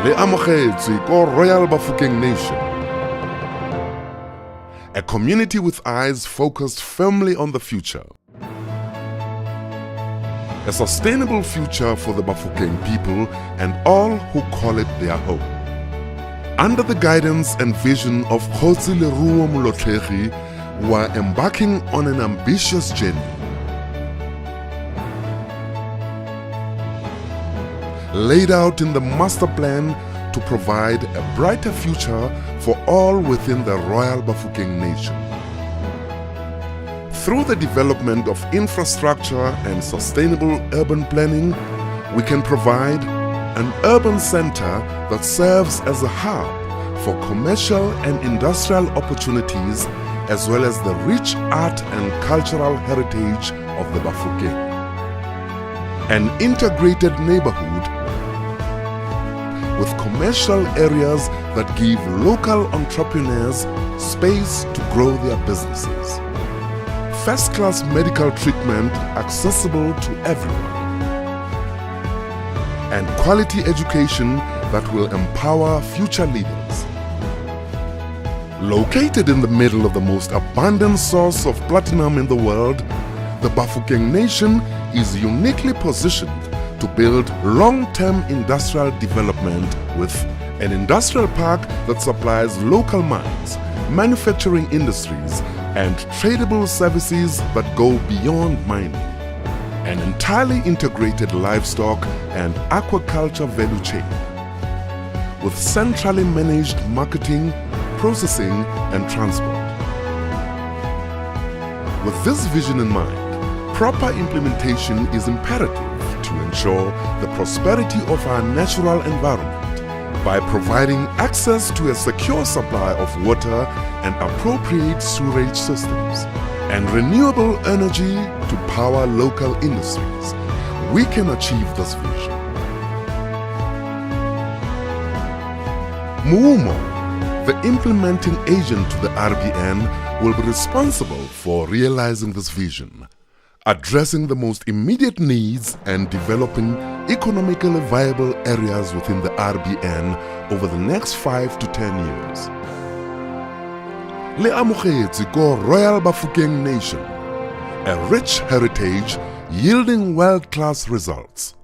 Le amogetswe ko Royal Bafokeng Nation, a community with eyes focused firmly on the future. A sustainable future for the Bafokeng people and all who call it their home. Under the guidance and vision of Kgotsi Leruo Molotlhegi, we are embarking on an ambitious journey. Laid out in the master plan to provide a brighter future for all within the Royal Bafokeng Nation. Through the development of infrastructure and sustainable urban planning, we can provide an urban center that serves as a hub for commercial and industrial opportunities, as well as the rich art and cultural heritage of the Bafokeng. An integrated neighborhood with commercial areas that give local entrepreneurs space to grow their businesses. First-class medical treatment accessible to everyone. And quality education that will empower future leaders. Located in the middle of the most abundant source of platinum in the world, the Bafokeng Nation is uniquely positioned to build long-term industrial development with an industrial park that supplies local mines, manufacturing industries, and tradable services that go beyond mining. An entirely integrated livestock and aquaculture value chain with centrally managed marketing, processing, and transport. With this vision in mind, proper implementation is imperative to ensure the prosperity of our natural environment by providing access to a secure supply of water and appropriate sewerage systems and renewable energy to power local industries. We can achieve this vision. Moumo, the implementing agent to the RBN, will be responsible for realizing this vision, addressing the most immediate needs and developing economically viable areas within the RBN over the next 5 to 10 years. Le amogetswe ko Royal Bafokeng Nation, a rich heritage yielding world-class results.